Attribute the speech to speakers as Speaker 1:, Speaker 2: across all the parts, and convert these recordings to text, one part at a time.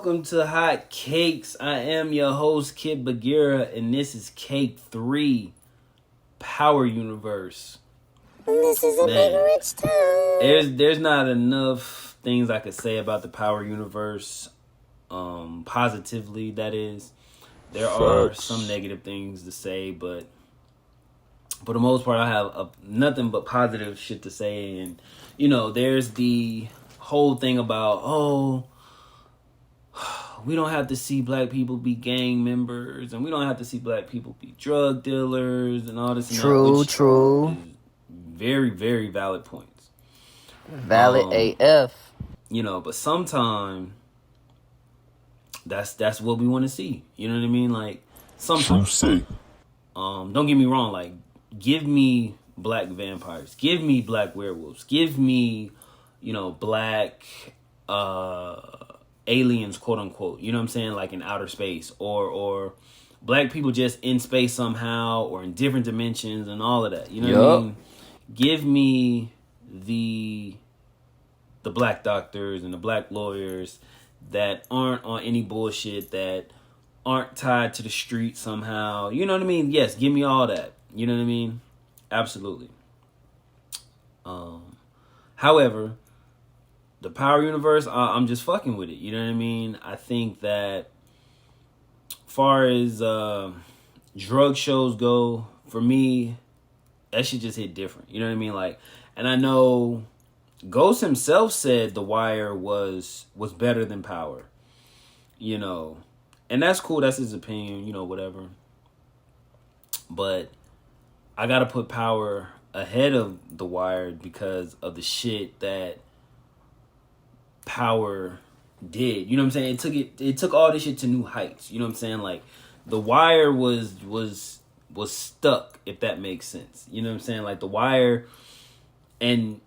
Speaker 1: welcome to Hot Cakes. I am your host, Kid Bagheera, and this is Cake 3, Power Universe.
Speaker 2: This is a big rich town.
Speaker 1: There's not enough things I could say about the Power Universe, positively, that is. There are some negative things to say, but for the most part, I have nothing but positive shit to say. And, there's the whole thing about, we don't have to see black people be gang members, and we don't have to see black people be drug dealers and all this.
Speaker 2: True.
Speaker 1: Very, very valid points.
Speaker 2: Valid AF.
Speaker 1: But sometimes that's what we want to see. You know what I mean? Like sometimes. Don't get me wrong. Like, give me black vampires. Give me black werewolves. Give me, black aliens, quote unquote. You know what I'm saying? Like in outer space, or black people just in space somehow, or in different dimensions, and all of that. You know what I mean? Give me the black doctors and the black lawyers that aren't on any bullshit, that aren't tied to the street somehow. You know what I mean? Yes, give me all that. You know what I mean? Absolutely. However, the Power Universe, I'm just fucking with it. You know what I mean? I think that far as drug shows go, for me, that shit just hit different. You know what I mean? Like, and I know Ghost himself said The Wire was better than Power. And that's cool. That's his opinion, whatever. But I gotta put Power ahead of The Wire because of the shit that Power did. You know what I'm saying? It took all this shit to new heights. You know what I'm saying? Like, The Wire was stuck, if that makes sense. You know what I'm saying? Like, The Wire, and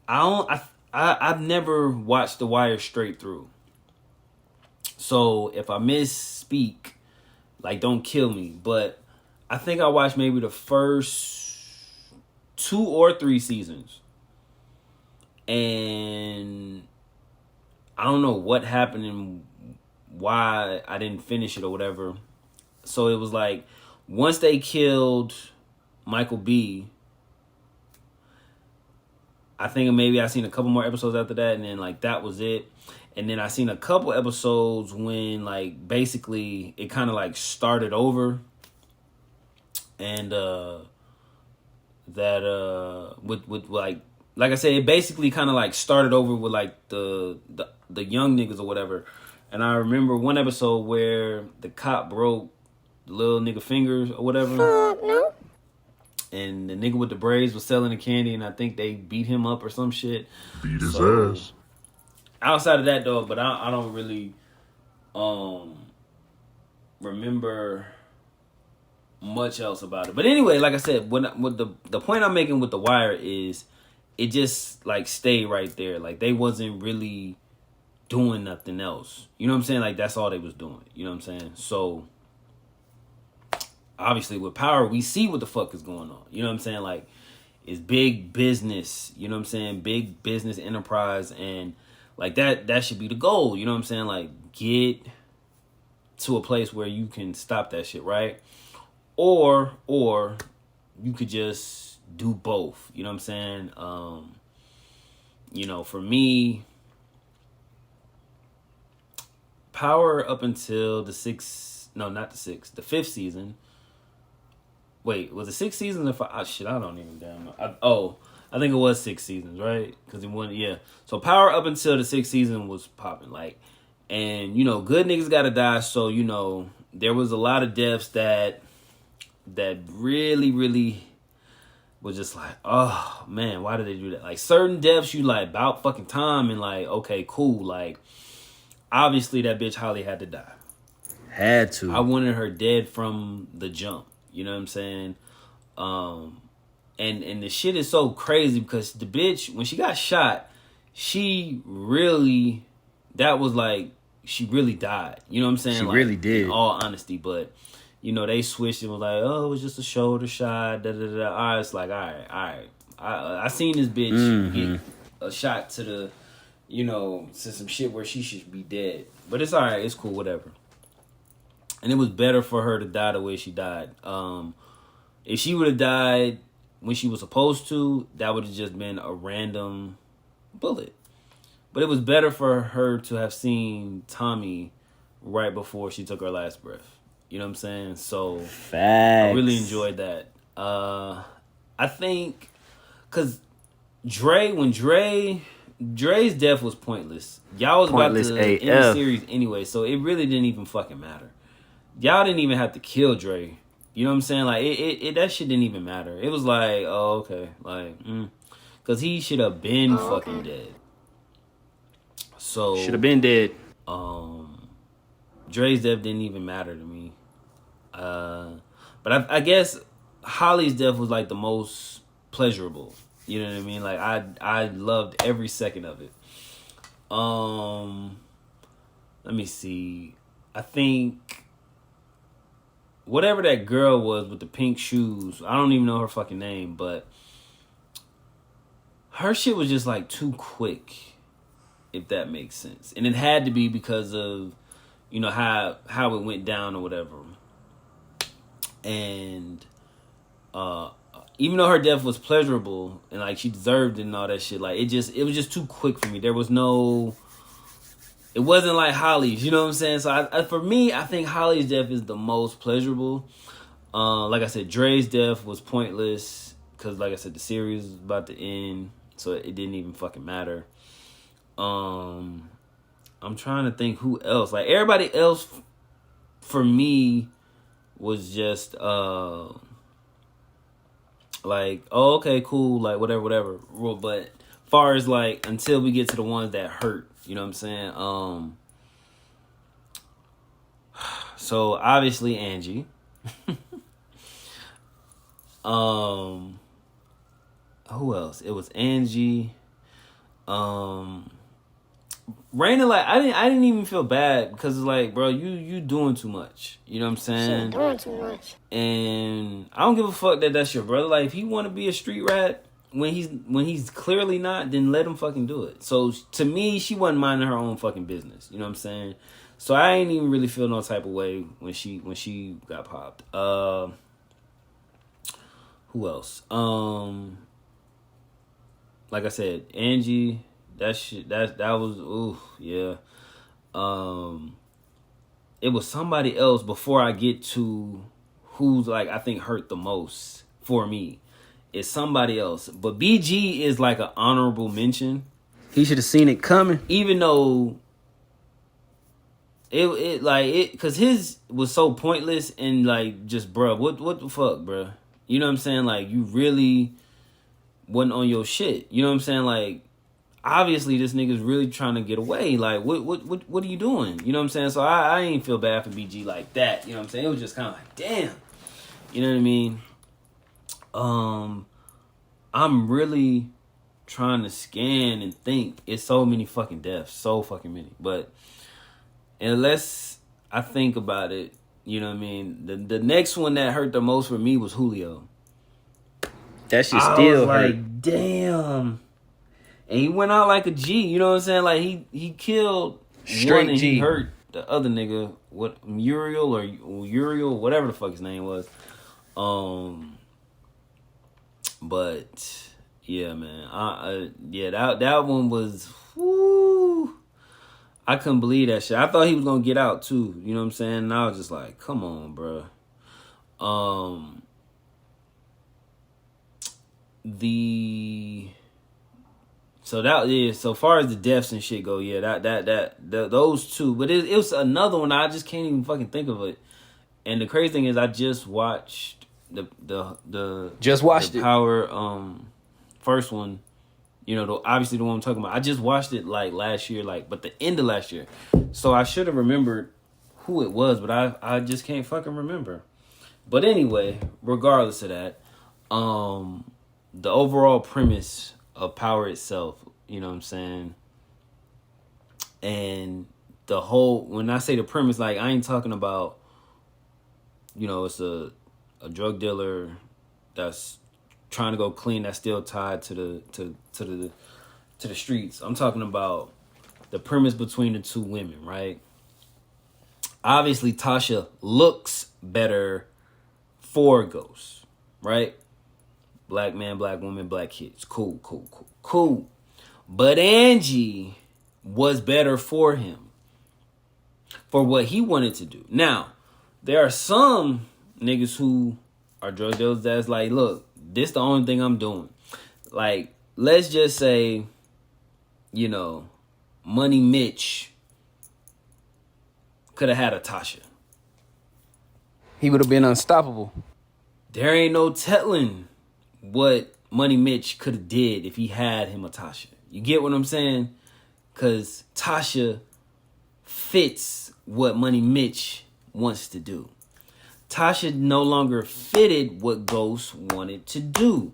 Speaker 1: I've never watched The Wire straight through. So if I misspeak, like, don't kill me. But I think I watched maybe the first 2 or 3 seasons. And I don't know what happened and why I didn't finish it or whatever. So it was like, once they killed Michael B., I think maybe I seen a couple more episodes after that, and then like that was it. And then I seen a couple episodes when like basically it kind of like started over, and with like I said, it basically kind of like started over with like the young niggas or whatever. And I remember one episode where the cop broke the little nigga fingers or whatever.
Speaker 2: No.
Speaker 1: And the nigga with the braids was selling the candy, and I think they beat him up or some shit.
Speaker 3: Beat his ass.
Speaker 1: Outside of that, though, but I don't really remember much else about it. But anyway, like I said, what the point I'm making with The Wire is, it just like stayed right there. Like, they wasn't really doing nothing else. You know what I'm saying? Like, that's all they was doing. You know what I'm saying? So obviously with Power, we see what the fuck is going on. You know what I'm saying? Like, it's big business. You know what I'm saying? Big business enterprise, and like that should be the goal. You know what I'm saying? Like, get to a place where you can stop that shit, right? Or you could just do both. You know what I'm saying? For me, Power up until the 5th season. Wait, was it 6 seasons or 5? Oh, shit, I don't even damn know. I think it was 6 seasons, right? Because it won, yeah. So Power up until the 6th season was popping, like, and good niggas gotta die. So there was a lot of deaths that really, really was just like, oh man, why did they do that? Like, certain deaths, you like about fucking time, and like, okay, cool, like, obviously that bitch Holly had to die.
Speaker 2: Had to.
Speaker 1: I wanted her dead from the jump. You know what I'm saying? And the shit is so crazy because the bitch, when she got shot, she really died. You know what I'm saying?
Speaker 2: She
Speaker 1: like,
Speaker 2: really did.
Speaker 1: In all honesty. But, they switched and was like, oh, it was just a shoulder shot. Da, da, da. All right, it's like, all right. I seen this bitch get a shot to the, to some shit where she should be dead. But it's alright, it's cool, whatever. And it was better for her to die the way she died. If she would have died when she was supposed to, that would have just been a random bullet. But it was better for her to have seen Tommy right before she took her last breath. You know what I'm saying? So
Speaker 3: Facts.
Speaker 1: I really enjoyed that. I think because Dre's death was pointless. Y'all was
Speaker 3: Pointless
Speaker 1: about to end the series anyway, so it really didn't even fucking matter. Y'all didn't even have to kill Dre. You know what I'm saying? Like it that shit didn't even matter. It was like, oh, okay, like, because he should have been fucking dead. So
Speaker 3: should have been dead.
Speaker 1: Dre's death didn't even matter to me. But I guess Holly's death was like the most pleasurable. You know what I mean? Like I loved every second of it. Let me see. I think whatever that girl was with the pink shoes, I don't even know her fucking name, but her shit was just like too quick, if that makes sense. And it had to be because of, how it went down or whatever. And even though her death was pleasurable and like she deserved it and all that shit, like it was just too quick for me. There was no, it wasn't like Holly's, you know what I'm saying? So for me, I think Holly's death is the most pleasurable. Like I said, Dre's death was pointless because, like I said, the series was about to end, so it didn't even fucking matter. I'm trying to think who else. Like everybody else, for me, was just like, oh, okay, cool, like whatever. But far as like until we get to the ones that hurt, you know what I'm saying? So obviously Angie. Who else? It was Angie. Raina, like I didn't even feel bad because it's like, bro, you doing too much. You know what I'm saying?
Speaker 2: She doing too much.
Speaker 1: And I don't give a fuck that that's your brother. Like if he want to be a street rat when he's clearly not, then let him fucking do it. So to me, she wasn't minding her own fucking business. You know what I'm saying? So I ain't even really feel no type of way when she got popped. Who else? Like I said, Angie. That shit, that was, ooh, yeah. It was somebody else before I get to who's like I think hurt the most for me. It's somebody else, but BG is like an honorable mention.
Speaker 3: He should have seen it coming,
Speaker 1: even though it because his was so pointless and like just bruh, what the fuck, bruh? You know what I'm saying? Like you really wasn't on your shit. You know what I'm saying? Like. Obviously, this nigga's really trying to get away. Like, what are you doing? You know what I'm saying? So I ain't feel bad for BG like that. You know what I'm saying? It was just kind of like, damn. You know what I mean? I'm really trying to scan and think. It's so many fucking deaths. So fucking many. But unless I think about it, you know what I mean? The next one that hurt the most for me was Julio.
Speaker 3: That shit still hurt.
Speaker 1: Like, damn. And he went out like a G, you know what I'm saying? Like he killed
Speaker 3: straight
Speaker 1: one and
Speaker 3: G.
Speaker 1: He hurt the other nigga, Uriel, whatever the fuck his name was. But yeah, man, that one was, whoo, I couldn't believe that shit. I thought he was gonna get out too, you know what I'm saying? And I was just like, come on, bro. So far as the deaths and shit go, yeah, that those two. But it was another one I just can't even fucking think of it. And the crazy thing is, I just watched the Power first one. You know, obviously the one I'm talking about. I just watched it like last year, but the end of last year. So I should have remembered who it was, but I just can't fucking remember. But anyway, regardless of that, the overall premise of Power itself, you know what I'm saying? And the whole, when I say the premise, like I ain't talking about, it's a drug dealer that's trying to go clean, that's still tied to the streets. I'm talking about the premise between the two women, right? Obviously, Tasha looks better for Ghost, right? Black man, black woman, black kids. Cool. But Angie was better for him, for what he wanted to do. Now, there are some niggas who are drug dealers that's like, look, this the only thing I'm doing. Like, let's just say, you know, Money Mitch could have had a Tasha.
Speaker 3: He would have been unstoppable.
Speaker 1: There ain't no telling what Money Mitch could have did if he had him a Tasha. You get what I'm saying? Because Tasha fits what Money Mitch wants to do. Tasha no longer fitted what Ghost wanted to do.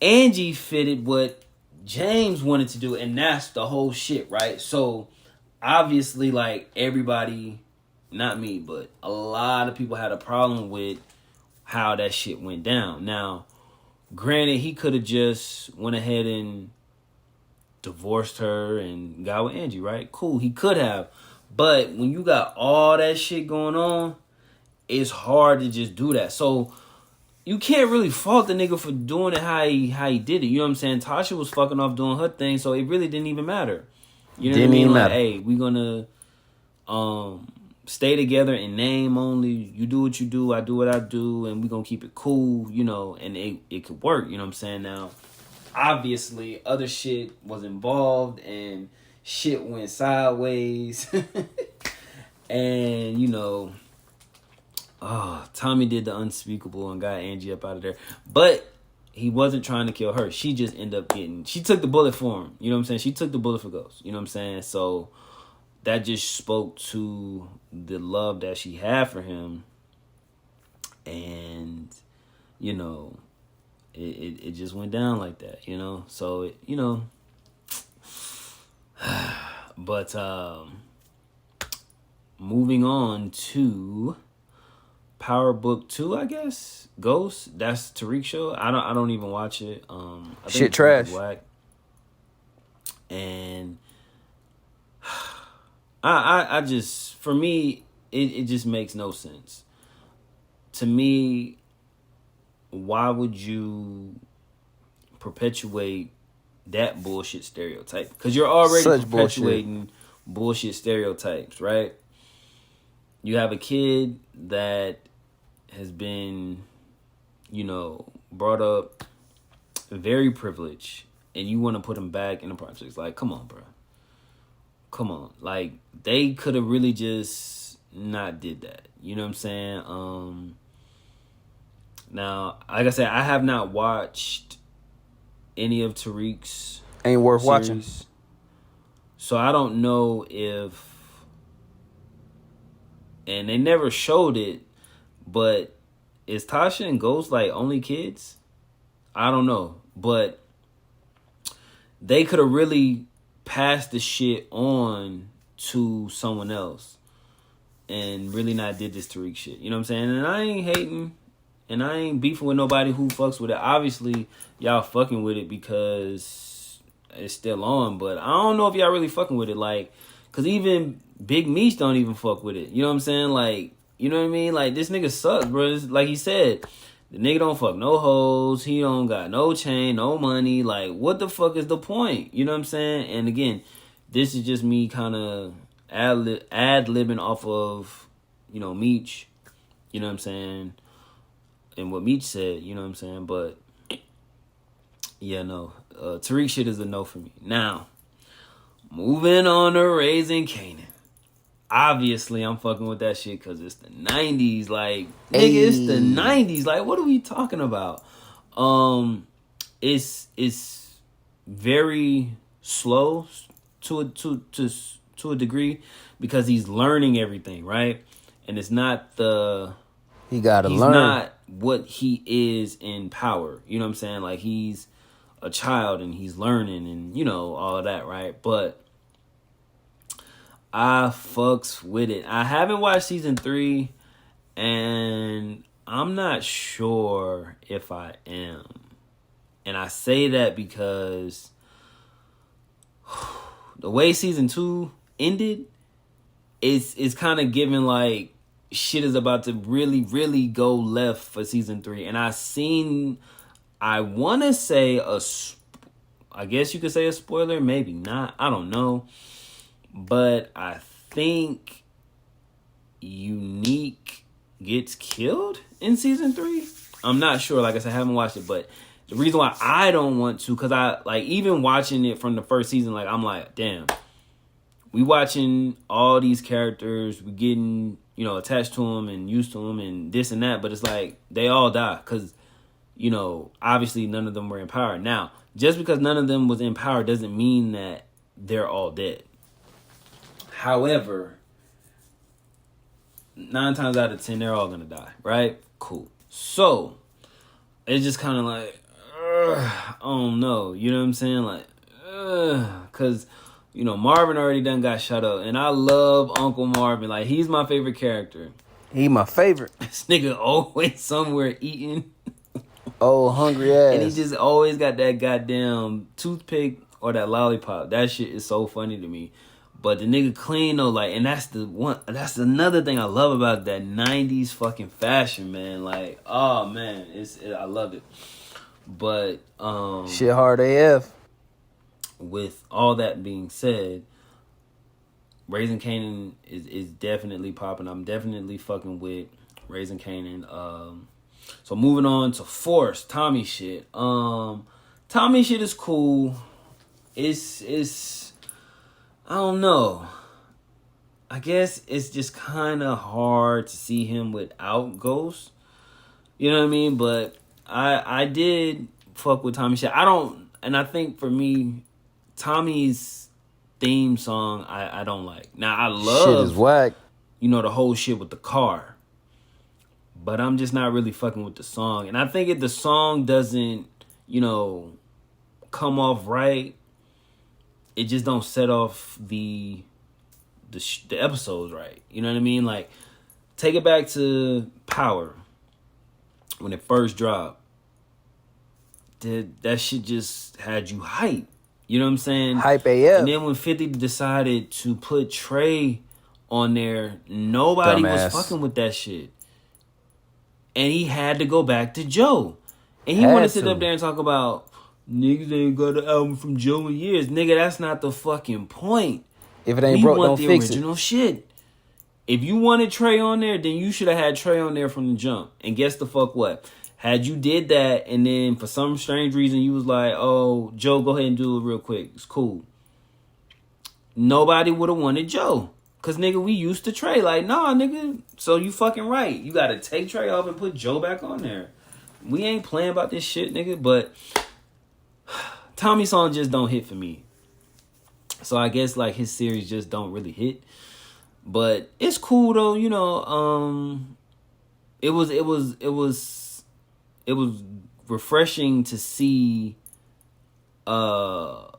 Speaker 1: Angie fitted what James wanted to do, and that's the whole shit, right? So, obviously, like, everybody, not me, but a lot of people had a problem with how that shit went down. Now, granted, he could have just went ahead and divorced her and got with Angie, right? Cool, he could have. But when you got all that shit going on, it's hard to just do that. So you can't really fault the nigga for doing it how he did it. You know what I'm saying? Tasha was fucking off doing her thing, so it really didn't even matter. You know what I mean? Like, hey, we gonna stay together in name only. You do what you do, I do what I do, and we gonna keep it cool, you know, and it could work, you know what I'm saying? Now, obviously, other shit was involved, and shit went sideways. And, you know, Tommy did the unspeakable and got Angie up out of there. But he wasn't trying to kill her. She just ended up she took the bullet for him. You know what I'm saying? She took the bullet for Ghost. You know what I'm saying? So that just spoke to the love that she had for him. And, you know, it just went down like that, you know? So, you know. But moving on to Power Book 2, I guess. Ghost. That's Tariq's show. I don't even watch it. I think
Speaker 3: shit trash.
Speaker 1: Whack. And I just, for me, it just makes no sense. To me, why would you perpetuate that bullshit stereotype? Because you're already
Speaker 3: Such
Speaker 1: perpetuating bullshit stereotypes, right? You have a kid that has been, you know, brought up very privileged, and you want to put him back in the projects. Like, come on, bro. Come on. Like, they could have really just not did that. You know what I'm saying? Now, like I said, I have not watched any of Tariq's
Speaker 3: Ain't worth
Speaker 1: series,
Speaker 3: watching.
Speaker 1: so I don't know if, and they never showed it, but is Tasha and Ghost like only kids? I don't know, but they could have really passed the shit on to someone else and really not did this Tariq shit. You know what I'm saying? And I ain't hating and I ain't beefing with nobody who fucks with it. Obviously, y'all fucking with it because it's still on, but I don't know if y'all really fucking with it. Like, because even Big Meech don't even fuck with it. You know what I'm saying? Like, you know what I mean? Like, this nigga sucks, bro. It's, like he said, the nigga don't fuck no hoes. He don't got no chain, no money. Like, what the fuck is the point? You know what I'm saying? And again, this is just me kind of ad-libbing off of, you know, Meech. You know what I'm saying? And what Meech said, you know what I'm saying? But, yeah, no. Tariq shit is a no for me. Now, moving on to Raising Kanan. Obviously, I'm fucking with that shit because it's the 90s. Like, nigga, it's the 90s. Like, what are we talking about? It's very slow to a degree because he's learning everything, right? And it's not the...
Speaker 3: He gotta
Speaker 1: he's
Speaker 3: learn.
Speaker 1: not what he is in Power. You know what I'm saying? Like, he's a child and he's learning and, you know, all of that, right? But I fucks with it. I haven't watched season 3, and I'm not sure if I am. And I say that because the way season 2 ended, it's kind of giving like shit is about to really, really go left for season 3. And I want to say I guess you could say a spoiler, maybe not. I don't know. But I think Unique gets killed in season 3. I'm not sure. Like I said, I haven't watched it, but the reason why I don't want to, because I like even watching it from the first season, like I'm like, damn, we watching all these characters, we getting, attached to them and used to them and this and that, but it's like they all die because, obviously none of them were in power. Now, just because none of them was in power doesn't mean that they're all dead. However, 9 times out of 10, they're all gonna die, right? Cool. So, it's just kind of like, I don't know. You know what I'm saying? Like, because, Marvin already done got shut up. And I love Uncle Marvin. Like, he's my favorite character.
Speaker 3: He my favorite.
Speaker 1: This nigga always somewhere eating.
Speaker 3: Oh, hungry ass.
Speaker 1: And he just always got that goddamn toothpick or that lollipop. That shit is so funny to me. But the nigga clean though, like, and that's another thing I love about that 90s fucking fashion, man. Like, oh man, I love it. But
Speaker 3: shit hard AF.
Speaker 1: With all that being said, Raising Kanan is definitely popping. I'm definitely fucking with Raising Kanan. So moving on to Force, Tommy shit. Tommy shit is cool. It's I don't know. I guess it's just kind of hard to see him without Ghost. You know what I mean? But I did fuck with Tommy shit. And I think for me, Tommy's theme song, I don't like. Now, I love...
Speaker 3: Shit is whack.
Speaker 1: The whole shit with the car. But I'm just not really fucking with the song. And I think if the song doesn't, come off right, it just don't set off the episodes right. You know what I mean? Like, take it back to Power. When it first dropped. That shit just had you hype. You know what I'm saying?
Speaker 3: Hype AF.
Speaker 1: And then when 50 decided to put Trey on there, nobody was fucking with that shit. And he had to go back to Joe. And he wanted to sit up there and talk about, niggas ain't got an album from Joe in years. Nigga, that's not the fucking point.
Speaker 3: If it ain't broke, don't fix it. We want the
Speaker 1: original shit. If you wanted Trey on there, then you should have had Trey on there from the jump. And guess the fuck what? Had you did that, and then for some strange reason you was like, oh, Joe, go ahead and do it real quick. It's cool. Nobody would have wanted Joe. Because, nigga, we used to Trey. Like, nah, nigga. So you fucking right. You got to take Trey off and put Joe back on there. We ain't playing about this shit, nigga. But Tommy's song just don't hit for me. So I guess, like, his series just don't really hit. But it's cool, though. It was refreshing to see Liliana,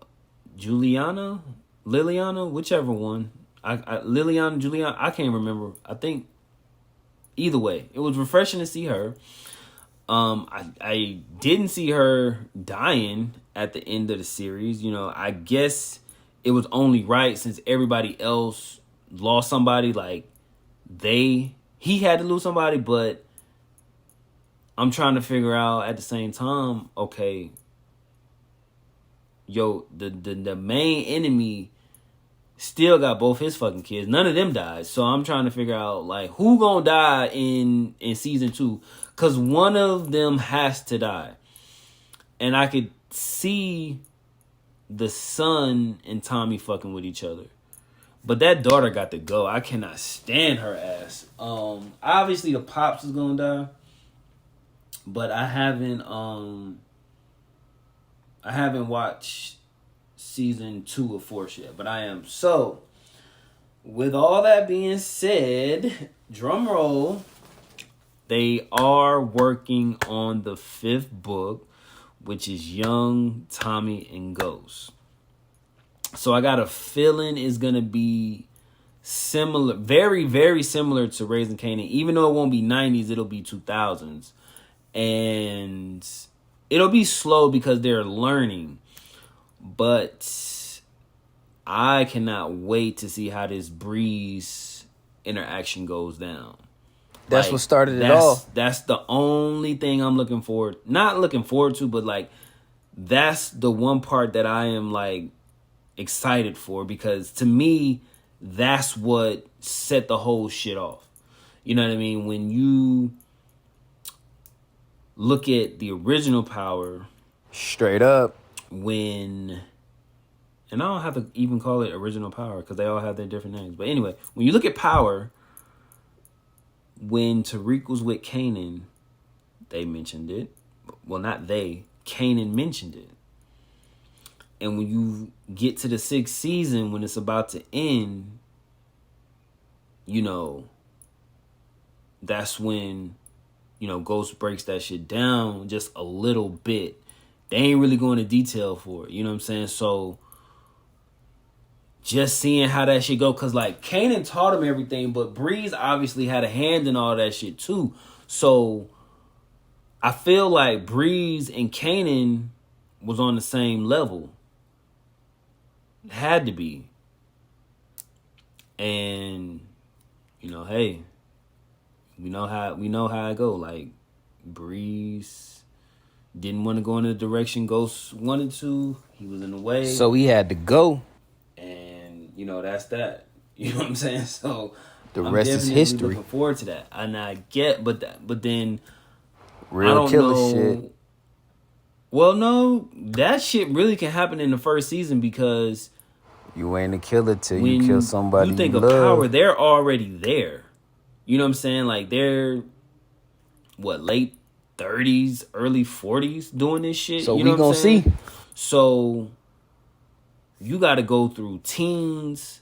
Speaker 1: whichever one. Liliana, Juliana, I can't remember. I think either way, it was refreshing to see her. I didn't see her dying at the end of the series. I guess it was only right since everybody else lost somebody. Like he had to lose somebody, but I'm trying to figure out at the same time, okay, the main enemy still got both his fucking kids. None of them died. So I'm trying to figure out, like, who gonna die in season 2? Because one of them has to die. And I could see the son and Tommy fucking with each other. But that daughter got to go. I cannot stand her ass. Obviously the pops is gonna die. But I haven't watched season 2 of Force yet, but I am. So, with all that being said, drum roll, they are working on the 5th book, which is Young, Tommy, and Ghost. So I got a feeling it's going to be similar, very, very similar to Raising Kanan. Even though it won't be 90s, it'll be 2000s. And it'll be slow because they're learning. But I cannot wait to see how this Breeze interaction goes down.
Speaker 3: That's what started it all.
Speaker 1: That's the only thing I'm not looking forward to, but like that's the one part that I am like excited for, because to me that's what set the whole shit off. You know what I mean? When you look at the original Power,
Speaker 3: straight up,
Speaker 1: and I don't have to even call it original Power because they all have their different names. But anyway, when you look at Power, when Tariq was with Kanan, they mentioned it. Well, not they. Kanan mentioned it. And when you get to the 6th season, when it's about to end, you know, that's when, you know, Ghost breaks that shit down just a little bit. They ain't really going into detail for it. You know what I'm saying? So just seeing how that shit go, because like Kanan taught him everything, but Breeze obviously had a hand in all that shit too. So I feel like Breeze and Kanan was on the same level. Had to be. And you know, hey, we know how it go. Like Breeze didn't want to go in the direction Ghost wanted to. He was in the way.
Speaker 3: So he had to go.
Speaker 1: And, you know, that's that. You know what I'm saying? So
Speaker 3: the rest is history.
Speaker 1: Looking forward to that. And I get, but then
Speaker 3: real
Speaker 1: I don't
Speaker 3: killer
Speaker 1: know.
Speaker 3: shit.
Speaker 1: Well, no, that shit really can happen in the first season, because
Speaker 3: you ain't a killer till you kill somebody
Speaker 1: you think
Speaker 3: you
Speaker 1: of
Speaker 3: love.
Speaker 1: Power, they're already there. You know what I'm saying? Like they're late 30s, early 40s doing this shit.
Speaker 3: So
Speaker 1: you know
Speaker 3: we gonna see.
Speaker 1: So you got to go through teens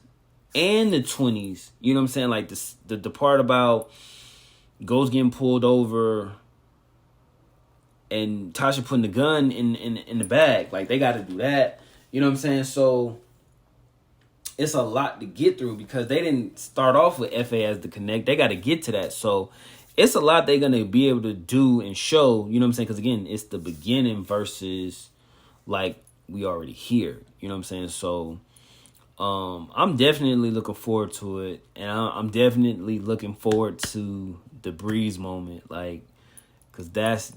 Speaker 1: and the 20s. You know what I'm saying? Like the part about Ghost getting pulled over and Tasha putting the gun in the bag. Like they got to do that. You know what I'm saying? So it's a lot to get through, because they didn't start off with FA as the connect. They got to get to that. So it's a lot they're going to be able to do and show. You know what I'm saying? Because again, it's the beginning versus like we already here. You know what I'm saying? So I'm definitely looking forward to it. And I'm definitely looking forward to the Breeze moment. Like, because that's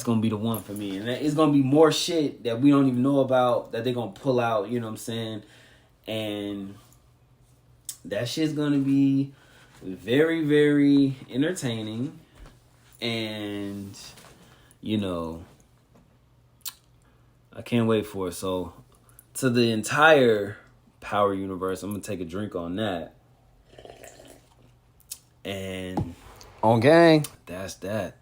Speaker 1: going to be the one for me. And it's going to be more shit that we don't even know about that they're going to pull out. You know what I'm saying? And that shit's going to be very, very entertaining. And, you know, I can't wait for it. So, to the entire Power universe, I'm going to take a drink on that. And
Speaker 3: on gang.
Speaker 1: That's that.